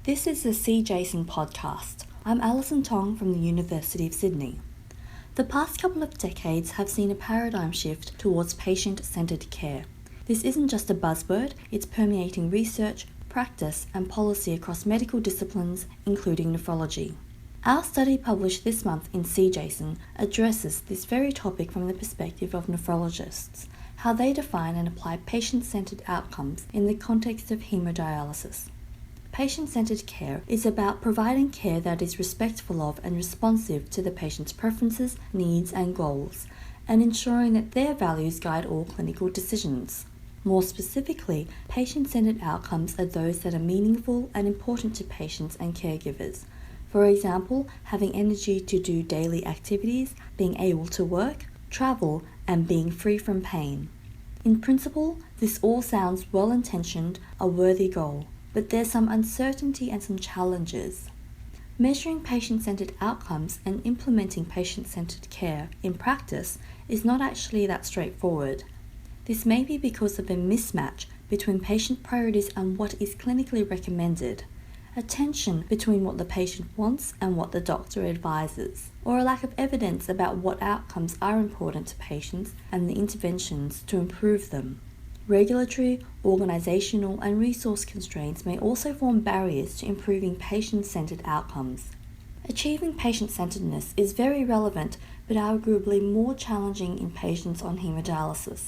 This is the CJASN podcast. I'm Allison Tong from the University of Sydney. The past couple of decades have seen a paradigm shift towards patient-centered care. This isn't just a buzzword, it's permeating research, practice, and policy across medical disciplines, including nephrology. Our study published this month in CJASN addresses this very topic from the perspective of nephrologists, how they define and apply patient-centered outcomes in the context of hemodialysis. Patient-centered care is about providing care that is respectful of and responsive to the patient's preferences, needs, and goals, and ensuring that their values guide all clinical decisions. More specifically, patient-centered outcomes are those that are meaningful and important to patients and caregivers. For example, having energy to do daily activities, being able to work, travel, and being free from pain. In principle, this all sounds well-intentioned, a worthy goal. But there's some uncertainty and some challenges. Measuring patient-centered outcomes and implementing patient-centered care in practice is not actually that straightforward. This may be because of a mismatch between patient priorities and what is clinically recommended, a tension between what the patient wants and what the doctor advises, or a lack of evidence about what outcomes are important to patients and the interventions to improve them. Regulatory, organisational and resource constraints may also form barriers to improving patient-centred outcomes. Achieving patient-centredness is very relevant but arguably more challenging in patients on hemodialysis.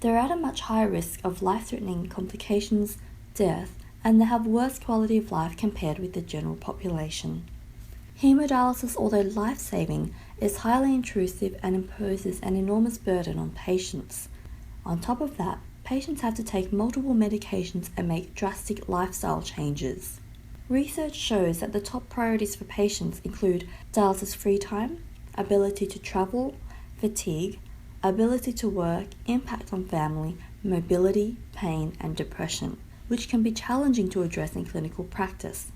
They're at a much higher risk of life-threatening complications, death, and they have worse quality of life compared with the general population. Hemodialysis, although life-saving, is highly intrusive and imposes an enormous burden on patients. On top of that, patients have to take multiple medications and make drastic lifestyle changes. Research shows that the top priorities for patients include dialysis free time, ability to travel, fatigue, ability to work, impact on family, mobility, pain, and depression, which can be challenging to address in clinical practice.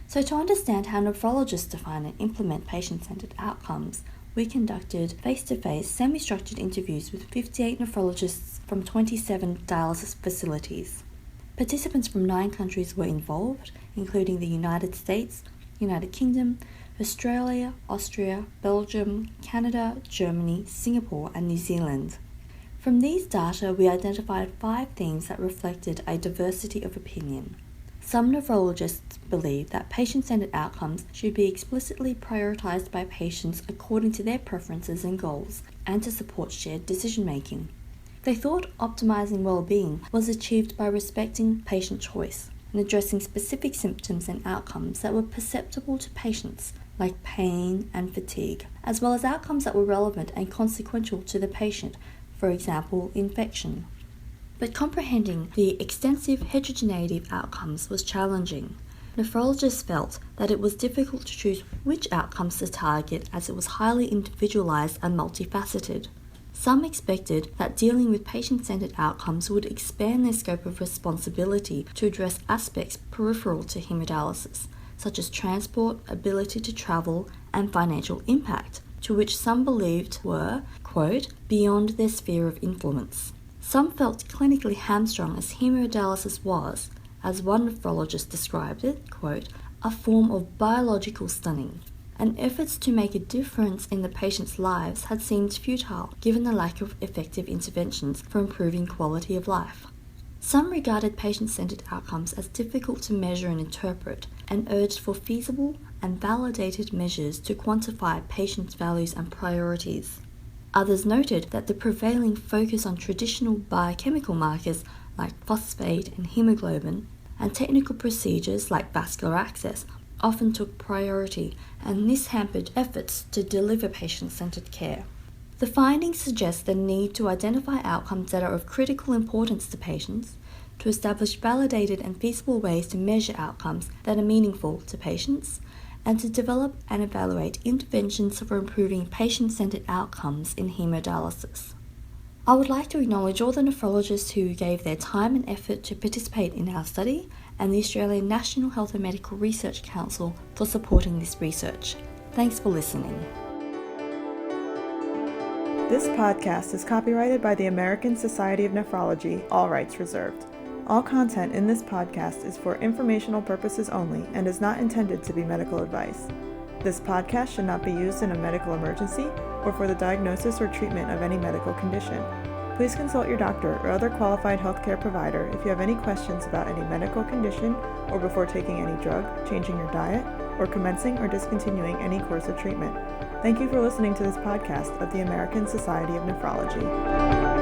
So to understand how nephrologists define and implement patient-centered outcomes, we conducted face-to-face, semi-structured interviews with 58 nephrologists from 27 dialysis facilities. Participants from 9 countries were involved, including the United States, United Kingdom, Australia, Austria, Belgium, Canada, Germany, Singapore, and New Zealand. From these data, we identified 5 themes that reflected a diversity of opinion. Some nephrologists believe that patient-centered outcomes should be explicitly prioritized by patients according to their preferences and goals, and to support shared decision-making. They thought optimizing well-being was achieved by respecting patient choice and addressing specific symptoms and outcomes that were perceptible to patients, like pain and fatigue, as well as outcomes that were relevant and consequential to the patient, for example, infection. But comprehending the extensive heterogeneity of outcomes was challenging. Nephrologists felt that it was difficult to choose which outcomes to target as it was highly individualized and multifaceted. Some expected that dealing with patient-centered outcomes would expand their scope of responsibility to address aspects peripheral to hemodialysis, such as transport, ability to travel, and financial impact, to which some believed were, quote, beyond their sphere of influence. Some felt clinically hamstrung as hemodialysis was, as one nephrologist described it, quote, a form of biological stunning, and efforts to make a difference in the patient's lives had seemed futile given the lack of effective interventions for improving quality of life. Some regarded patient-centered outcomes as difficult to measure and interpret, and urged for feasible and validated measures to quantify patients' values and priorities. Others noted that the prevailing focus on traditional biochemical markers like phosphate and hemoglobin and technical procedures like vascular access often took priority, and this hampered efforts to deliver patient-centered care. The findings suggest the need to identify outcomes that are of critical importance to patients, to establish validated and feasible ways to measure outcomes that are meaningful to patients, and to develop and evaluate interventions for improving patient-centered outcomes in hemodialysis. I would like to acknowledge all the nephrologists who gave their time and effort to participate in our study, and the Australian National Health and Medical Research Council for supporting this research. Thanks for listening. This podcast is copyrighted by the American Society of Nephrology, all rights reserved. All content in this podcast is for informational purposes only and is not intended to be medical advice. This podcast should not be used in a medical emergency or for the diagnosis or treatment of any medical condition. Please consult your doctor or other qualified healthcare provider if you have any questions about any medical condition or before taking any drug, changing your diet, or commencing or discontinuing any course of treatment. Thank you for listening to this podcast of the American Society of Nephrology.